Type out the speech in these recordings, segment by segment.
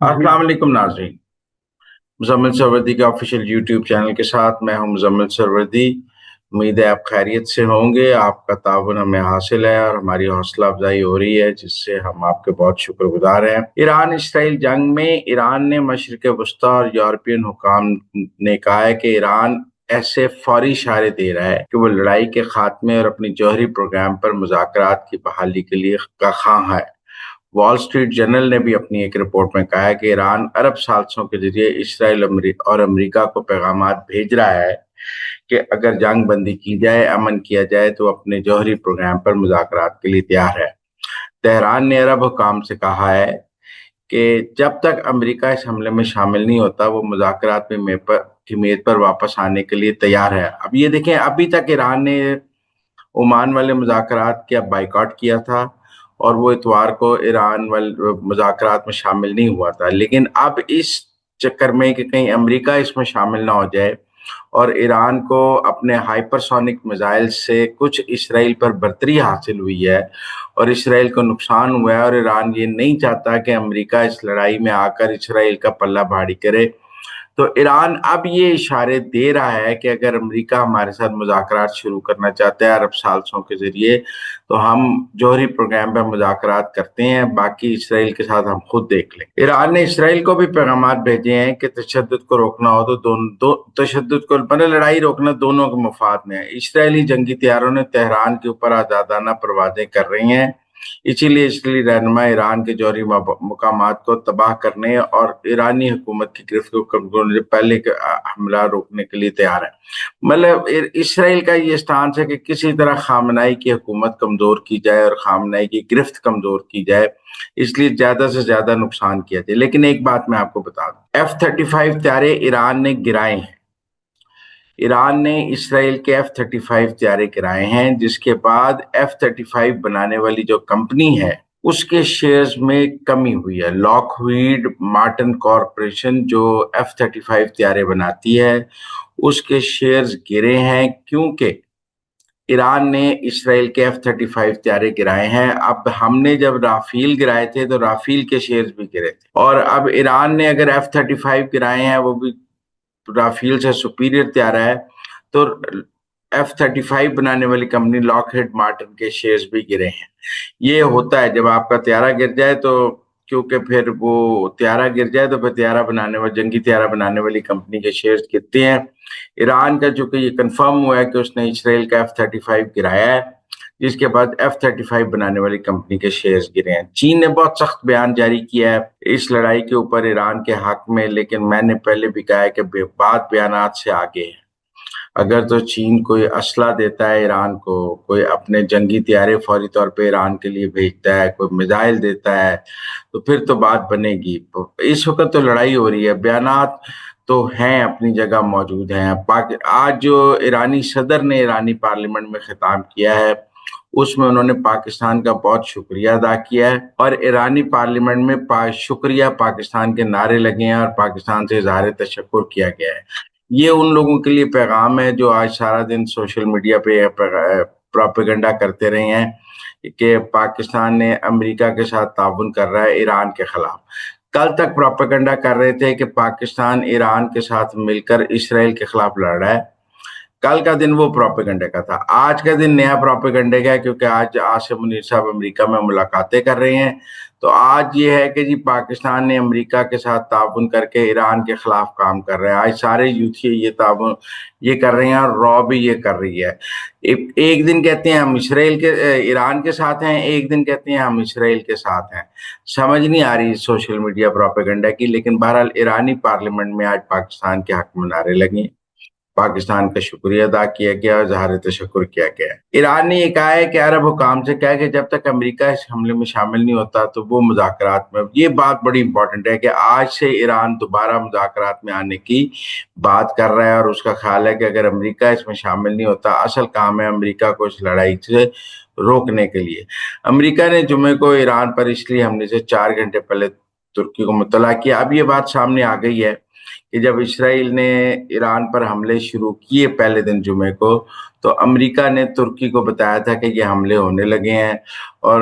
जी। अस्सलाम वालेकुम नाज़रीन। मुज़म्मिल सरवरदी के ऑफिशियल यूट्यूब चैनल के साथ मैं हूं मुज़म्मिल सरवरदी। उम्मीद है आप खैरियत से होंगे। आपका ताउन हमें हासिल है और हमारी हौसला अफजाई हो रही है, जिससे हम आपके बहुत शुक्रगुजार हैं। ईरान इसराइल जंग में ईरान ने मशरिक़ वस्ता और यूरोपियन हुकाम ने कहा है कि ईरान ऐसे फौरी इशारे दे रहा है कि वो लड़ाई के खात्मे और अपनी जौहरी प्रोग्राम पर मुज़ाकरात की बहाली के लिए ख़्वाह है। वॉल स्ट्रीट जर्नल ने भी अपनी एक रिपोर्ट में कहा है कि ईरान अरब साजिशों के जरिए इसराइल और अमेरिका को पैगामात भेज रहा है कि अगर जंग बंदी की जाए, अमन किया जाए, तो अपने जौहरी प्रोग्राम पर मुज़ाकरात के लिए तैयार है। तेहरान ने अरब हुकाम से कहा है कि जब तक अमेरिका इस हमले में शामिल नहीं होता, वो मुज़ाकरात में की मेज पर वापस आने के लिए तैयार है। अब ये देखें, अभी तक ईरान ने ओमान वाले मुज़ाकरात का बाइकॉट किया था और वो इतवार को ईरान वाले मुज़ाकरात में शामिल नहीं हुआ था। लेकिन अब इस चक्कर में कि कहीं अमेरिका इसमें शामिल ना हो जाए और ईरान को अपने हाइपरसोनिक मिसाइल से कुछ इसराइल पर बर्तरी हासिल हुई है और इसराइल को नुकसान हुआ है, और ईरान ये नहीं चाहता कि अमेरिका इस लड़ाई में आकर इसराइल का पल्ला भारी करे, तो ईरान अब ये इशारे दे रहा है कि अगर अमेरिका हमारे साथ मुज़ाकरात शुरू करना चाहता है अरब साजिशों के ज़रिए, तो हम जौहरी प्रोग्राम पर मुज़ाकरात करते हैं, बाकी इसराइल के साथ हम खुद देख लें। ईरान ने इसराइल को भी पैगामात भेजे हैं कि तशद्दुद को रोकना हो तो तशद्दुद को मतलब लड़ाई रोकना दोनों के मफाद में है। इसराइली जंगी तैयारों ने तेहरान के ऊपर आज़ादाना परवाज़ें कर रही हैं, इसीलिए इसलिए रहनुमा ईरान के जौहरी मुकामात को तबाह करने और ईरानी हुकूमत की गिरफ्त को कमजोर से पहले हमला रोकने के लिए तैयार है। मतलब इसराइल का ये स्टांस है कि किसी तरह खामनाई की हुकूमत कमजोर की जाए और खामनाई की गिरफ्त कमजोर की जाए, इसलिए ज्यादा से ज्यादा नुकसान किया जाए। लेकिन एक बात मैं आपको बता दूं, F-35 त्यारे ईरान ने गिराए हैं। ईरान ने इसराइल के F-35 त्यारे गिराए हैं, जिसके बाद F-35 बनाने वाली जो कंपनी है उसके शेयर्स में कमी हुई है। लॉकहीड मार्टिन कॉरपोरेशन जो F-35 त्यारे बनाती है, उसके शेयर्स गिरे हैं क्योंकि ईरान ने इसराइल के F-35 त्यारे गिराए हैं। अब हमने जब राफेल गिराए थे तो राफेल के शेयर्स भी गिरे थे, और अब ईरान ने अगर F-35 गिराए हैं, वो भी राफेल से सुपीरियर त्यारा है, तो F-35 बनाने वाली कंपनी लॉकहीड मार्टिन के शेयर्स भी गिरे हैं। ये होता है जब आपका त्यारा गिर जाए, तो क्योंकि फिर वो त्यारा गिर जाए तो फिर त्यारा बनाने वाली जंगी त्यारा बनाने वाली कंपनी के शेयर्स गिरते हैं। ईरान का चूंकि ये कंफर्म हुआ है कि उसने इसराइल का F-35 गिराया है, जिसके बाद F-35 बनाने वाली कंपनी के शेयर्स गिरे हैं। चीन ने बहुत सख्त बयान जारी किया है इस लड़ाई के ऊपर ईरान के हक में, लेकिन मैंने पहले भी कहा है कि बात बयानात से आगे है। अगर तो चीन कोई असला देता है ईरान को, कोई अपने जंगी त्यारे फौरी तौर पे ईरान के लिए भेजता है, कोई मिसाइल देता है, तो फिर तो बात बनेगी। इस वक्त तो लड़ाई हो रही है, बयानात तो हैं, अपनी जगह मौजूद हैं। आज जो ईरानी सदर ने ईरानी पार्लियामेंट में खिताब किया है, उसमें उन्होंने पाकिस्तान का बहुत शुक्रिया अदा किया है, और ईरानी पार्लियामेंट में शुक्रिया पाकिस्तान के नारे लगे हैं और पाकिस्तान से इजहार तशक्कुर किया गया है। ये उन लोगों के लिए पैगाम है जो आज सारा दिन सोशल मीडिया पे प्रोपेगेंडा करते रहे हैं कि पाकिस्तान ने अमेरिका के साथ ताउन कर रहा है ईरान के खिलाफ। कल तक प्रोपेगेंडा कर रहे थे कि पाकिस्तान ईरान के साथ मिलकर इसराइल के खिलाफ लड़ रहा है। कल का दिन वो प्रोपेगेंडे का था। आज का दिन नया प्रोपेगेंडे का है, क्योंकि आज आसिम मुनीर साहब अमेरिका में मुलाकातें कर रहे हैं। तो आज ये है कि जी पाकिस्तान ने अमेरिका के साथ ताउन करके ईरान के खिलाफ काम कर रहा है। आज सारे यूथी ये ताउन ये कर रहे हैं और रॉ भी ये कर रही है। एक दिन कहते हैं हम ईरान के साथ हैं, एक दिन कहते हैं हम इसराइल के साथ हैं। समझ नहीं आ रही सोशल मीडिया प्रोपेगेंडा की। लेकिन बहरहाल ईरानी पार्लियामेंट में आज पाकिस्तान के हक में नारे लगे, पाकिस्तान का शुक्रिया अदा किया गया और इज़हार तशक्कुर किया गया। ईरान ने ये कहा है कि अरब हुकाम से कहा है कि जब तक अमेरिका इस हमले में शामिल नहीं होता तो वो मुज़ाकरात में, ये बात बड़ी इंपॉर्टेंट है कि आज से ईरान दोबारा मुज़ाकरात में आने की बात कर रहा है, और उसका ख्याल है कि अगर अमेरिका इसमें शामिल नहीं होता, असल काम है अमेरिका को इस लड़ाई से रोकने के लिए। अमेरिका ने जुमे को ईरान पर इसलिए हमले से 4 घंटे पहले तुर्की को मुत्तला किया। अब ये बात सामने आ गई है कि जब इसराइल ने ईरान पर हमले शुरू किए पहले दिन जुमे को, तो अमेरिका ने तुर्की को बताया था कि ये हमले होने लगे हैं, और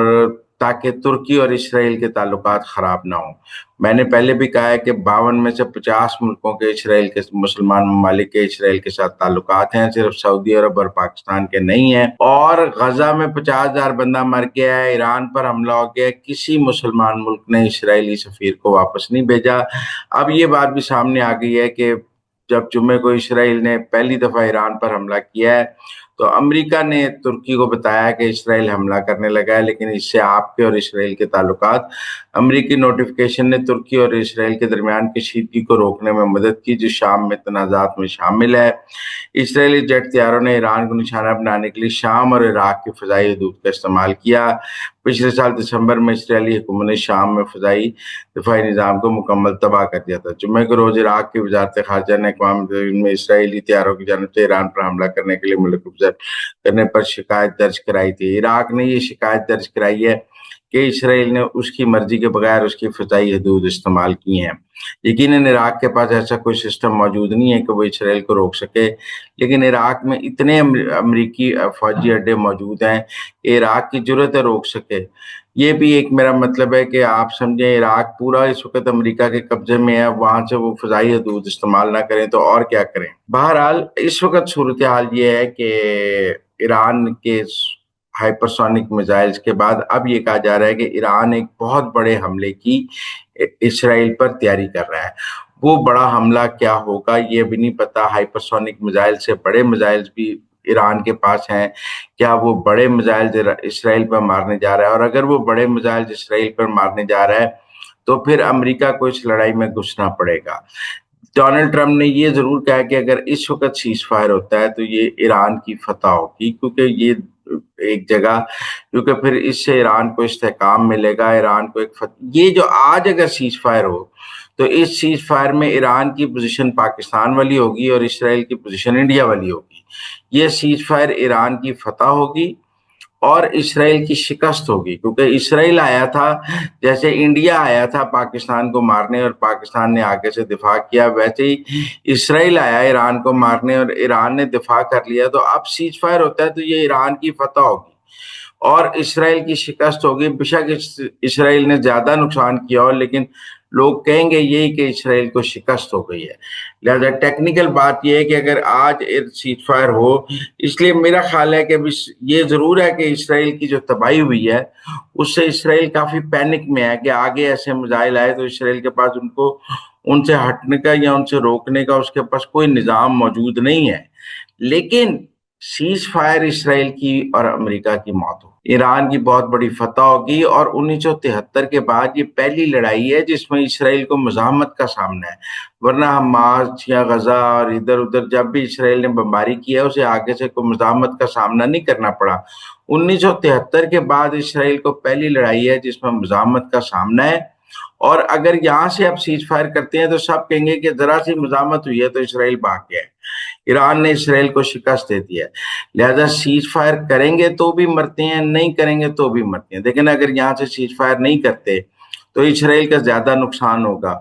ताकि तुर्की और इसराइल के ताल्लुकात खराब ना हों। मैंने पहले भी कहा है कि 52 में से 50 मुल्कों के इसराइल के मुसलमान ममालिक के इसराइल के साथ ताल्लुकात हैं, सिर्फ सऊदी अरब और पाकिस्तान के नहीं हैं। और गजा में 50,000 बंदा मर गया है, ईरान पर हमला हो गया है, किसी मुसलमान मुल्क ने इसराइली सफीर को वापस नहीं भेजा। अब ये बात भी सामने आ गई है कि जब जुम्मे को इसराइल ने पहली दफा ईरान पर हमला किया है तो अमेरिका ने तुर्की को बताया कि इसराइल हमला करने लगा है, लेकिन इससे आपके और इसराइल के ताल्लुकात, अमेरिकी नोटिफिकेशन ने तुर्की और इसराइल के दरमियान कशीदगी को रोकने में मदद की, जो शाम में तनाज़ात में शामिल है। इसराइली जेट तैयारों ने ईरान को निशाना बनाने के लिए शाम और इराक की फ़ज़ाई हदूद का इस्तेमाल किया। पिछले साल दिसंबर में इसराइली हुकूमत ने शाम में फ़ज़ाई दिफाई निज़ाम को मुकम्मल तबाह कर दिया था। जुम्मे के रोज़ इराक की वज़ारत ख़ारजा ने अक़वाम मुत्तहिदा में इसराइली तैयारों की जानिब से ईरान पर हमला करने के लिए मुल्क गुज़र करने पर शिकायत दर्ज कराई थी। इराक ने ये शिकायत दर्ज कराई है कि इसराइल ने उसकी मर्जी के बगैर उसकी फ़ज़ाई हदूद इस्तेमाल की हैं। यकीनन इराक के पास ऐसा कोई सिस्टम मौजूद नहीं है कि वो इसराइल को रोक सके, लेकिन इराक में इतने अमरीकी फ़ौजी अड्डे मौजूद हैं कि इराक की ज़रूरत है रोक सके। ये भी एक मेरा मतलब है कि आप समझें इराक पूरा इस वक्त अमेरिका के कब्जे में है, वहाँ से वो फ़ज़ाई हदूद इस्तेमाल ना करें तो और क्या करें। बहरहाल इस वक्त सूरत हाल ये है कि ईरान के हाइपरसोनिक मिसाइल्स के बाद अब ये कहा जा रहा है कि ईरान एक बहुत बड़े हमले की इसराइल पर तैयारी कर रहा है। वो बड़ा हमला क्या होगा ये भी नहीं पता। हाइपरसोनिक मिसाइल से बड़े मिसाइल्स भी ईरान के पास हैं। क्या वो बड़े मिसाइल इसराइल पर मारने जा रहा है? और अगर वो बड़े मिसाइल इसराइल पर मारने जा रहा है तो फिर अमेरिका को इस लड़ाई में घुसना पड़ेगा। डोनाल्ड ट्रंप ने ये जरूर कहा कि अगर इस वक्त सीज फायर होता है तो ये ईरान की फतह होगी, क्योंकि ये एक जगह, क्योंकि फिर इससे ईरान को इस्तेहकाम मिलेगा, ईरान को ये जो आज अगर सीज फायर हो तो इस सीज फायर में ईरान की पोजीशन पाकिस्तान वाली होगी और इसराइल की पोजीशन इंडिया वाली होगी। ये सीज फायर ईरान की फतह होगी और इसराइल की शिकस्त होगी, क्योंकि इसराइल आया था जैसे इंडिया आया था पाकिस्तान को मारने और पाकिस्तान ने आगे से दिफा किया, वैसे ही इसराइल आया ईरान को मारने और ईरान ने दिफा कर लिया। तो अब सीज फायर होता है तो ये ईरान की फतह होगी और इसराइल की शिकस्त होगी। बेशक इसराइल ने ज्यादा नुकसान किया हो, लेकिन लोग कहेंगे यही कि इसराइल को शिकस्त हो गई है। लिहाजा टेक्निकल बात यह है कि अगर आज सीज फायर हो, इसलिए मेरा ख्याल है कि ये जरूर है कि इसराइल की जो तबाही हुई है उससे इसराइल काफी पैनिक में है कि आगे ऐसे मिसाइल आए तो इसराइल के पास उनसे हटने का या उनसे रोकने का उसके पास कोई निजाम मौजूद नहीं है। लेकिन सीज फायर इसराइल की और अमेरिका की मौत हो, ईरान की बहुत बड़ी फतह होगी और 1973 के बाद ये पहली लड़ाई है जिसमें इसराइल को मज़ाहमत का सामना है। वरना हमास या गजा और इधर उधर जब भी इसराइल ने बमबारी की है उसे आगे से कोई मज़ाहमत का सामना नहीं करना पड़ा। 1973 के बाद इसराइल को पहली लड़ाई है जिसमें मज़ाहमत का सामना है। और अगर यहाँ से आप सीज फायर करते हैं तो सब कहेंगे कि जरा सी मज़ाहमत हुई है तो इसराइल भाग गया है, ईरान ने इसराइल को शिकस्त दे दिया है। लिहाजा सीज फायर करेंगे तो भी मरते हैं, नहीं करेंगे तो भी मरते हैं। लेकिन अगर यहाँ से सीज फायर नहीं करते तो इसराइल का ज्यादा नुकसान होगा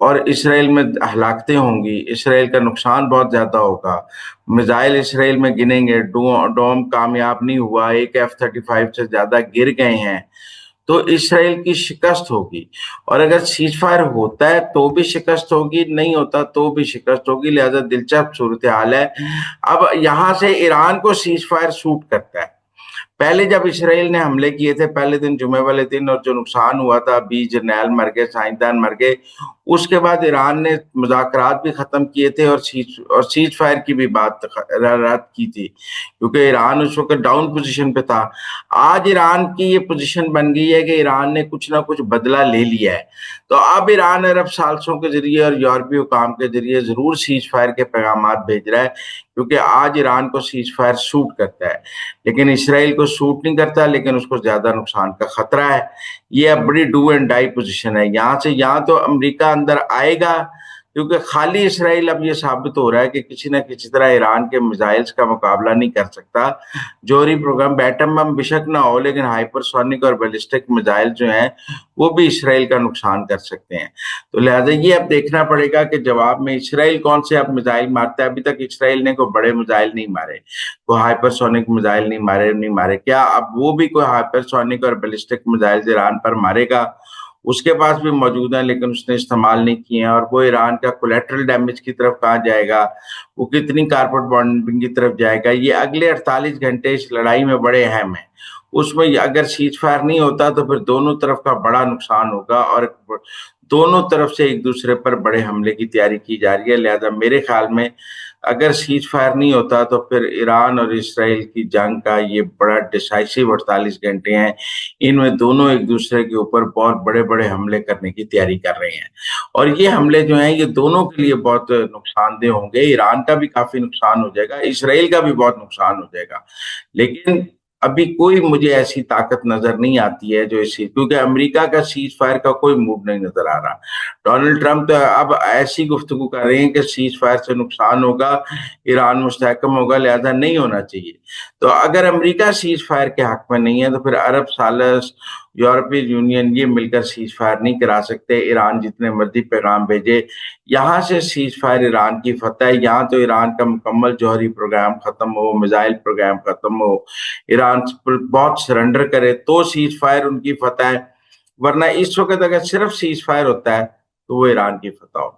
और इसराइल में हलाकतें होंगी, इसराइल का नुकसान बहुत ज्यादा होगा। मिसाइल इसराइल में गिनेंगे, डोम कामयाब नहीं हुआ, एक F-35 से ज्यादा गिर गए हैं, तो इसराइल की शिकस्त होगी। और अगर सीज फायर होता है तो भी शिकस्त होगी, नहीं होता तो भी शिकस्त होगी। लिहाजा दिलचस्प सूरत हाल है। अब यहां से ईरान को सीज फायर सूट करता है। पहले जब इसराइल ने हमले किए थे पहले दिन जुमे वाले दिन, और जो नुकसान हुआ था, 20 जर्नैल मर गए, साइंसदान मर गए, उसके बाद ईरान ने मुज़ाकरात भी खत्म किए थे और सीज फायर की भी बात रद्द की थी, क्योंकि ईरान उस वक्त डाउन पोजीशन पे था। आज ईरान की ये पोजीशन बन गई है कि ईरान ने कुछ ना कुछ बदला ले लिया है। तो अब ईरान अरब साल्सों के जरिए और यूरोपीय हुकाम के जरिए जरूर सीज फायर के पैगाम भेज रहा है, क्योंकि आज ईरान को सीज फायर सूट करता है, लेकिन इसराइल को सूट नहीं करता, लेकिन उसको ज्यादा नुकसान का खतरा है। ये अब बड़ी डू एंड डाई पोजीशन है। यहाँ से यहाँ तो अमेरिका अंदर आएगा کیونکہ خالی اسرائیل اب یہ ثابت ہو رہا ہے کہ کسی نہ کسی طرح ایران کے میزائلز کا مقابلہ نہیں کر سکتا. جوہری پروگرام بیٹم بم بشک نہ ہو لیکن ہائپر سونک اور بیلسٹک میزائل جو ہیں وہ بھی اسرائیل کا نقصان کر سکتے ہیں. تو لہٰذا یہ اب دیکھنا پڑے گا کہ جواب میں اسرائیل کون سے اب میزائل مارتا ہے. ابھی تک اسرائیل نے کوئی بڑے میزائل نہیں مارے, کوئی ہائپر سونک میزائل نہیں مارے. کیا اب وہ بھی کوئی ہائپر سونک اور بیلسٹک میزائل ایران پر مارے گا؟ اس کے پاس بھی موجود ہیں لیکن اس نے استعمال نہیں کیے ہیں. اور وہ ایران کا کولیٹرل ڈیمیج کی طرف کہاں جائے گا, وہ کتنی کارپٹ بمبنگ کی طرف جائے گا, یہ اگلے 48 گھنٹے اس لڑائی میں بڑے اہم ہیں. اس میں اگر سیز فائر نہیں ہوتا تو پھر دونوں طرف کا بڑا نقصان ہوگا اور دونوں طرف سے ایک دوسرے پر بڑے حملے کی تیاری کی جا رہی ہے. لہذا میرے خیال میں اگر سیز فائر نہیں ہوتا تو پھر ایران اور اسرائیل کی جنگ کا یہ بڑا ڈیسائسو 48 گھنٹے ہیں. ان میں دونوں ایک دوسرے کے اوپر بہت بڑے بڑے حملے کرنے کی تیاری کر رہے ہیں, اور یہ حملے جو ہیں یہ دونوں کے لیے بہت نقصان دہ ہوں گے. ایران کا بھی کافی نقصان ہو جائے گا, اسرائیل کا بھی بہت نقصان ہو جائے گا. لیکن ابھی کوئی مجھے ایسی طاقت نظر نہیں آتی ہے جو اسی, کیونکہ امریکہ کا سیز فائر کا کوئی موڈ نہیں نظر آ رہا. ڈونلڈ ٹرمپ تو اب ایسی گفتگو کر رہے ہیں کہ سیز فائر سے نقصان ہوگا, ایران مستحکم ہوگا, لہذا نہیں ہونا چاہیے. تو اگر امریکہ سیز فائر کے حق میں نہیں ہے تو پھر عرب سالس, یورپی یونین یہ مل کر سیز فائر نہیں کرا سکتے. ایران جتنے مرضی پیغام بھیجے, یہاں سے سیز فائر ایران کی فتح ہے. یہاں تو ایران کا مکمل جوہری پروگرام ختم ہو, میزائل پروگرام ختم ہو, ایران بہت سرنڈر کرے تو سیز فائر ان کی فتح ہے. ورنہ اس وقت اگر صرف سیز فائر ہوتا ہے تو وہ ایران کی فتح ہو.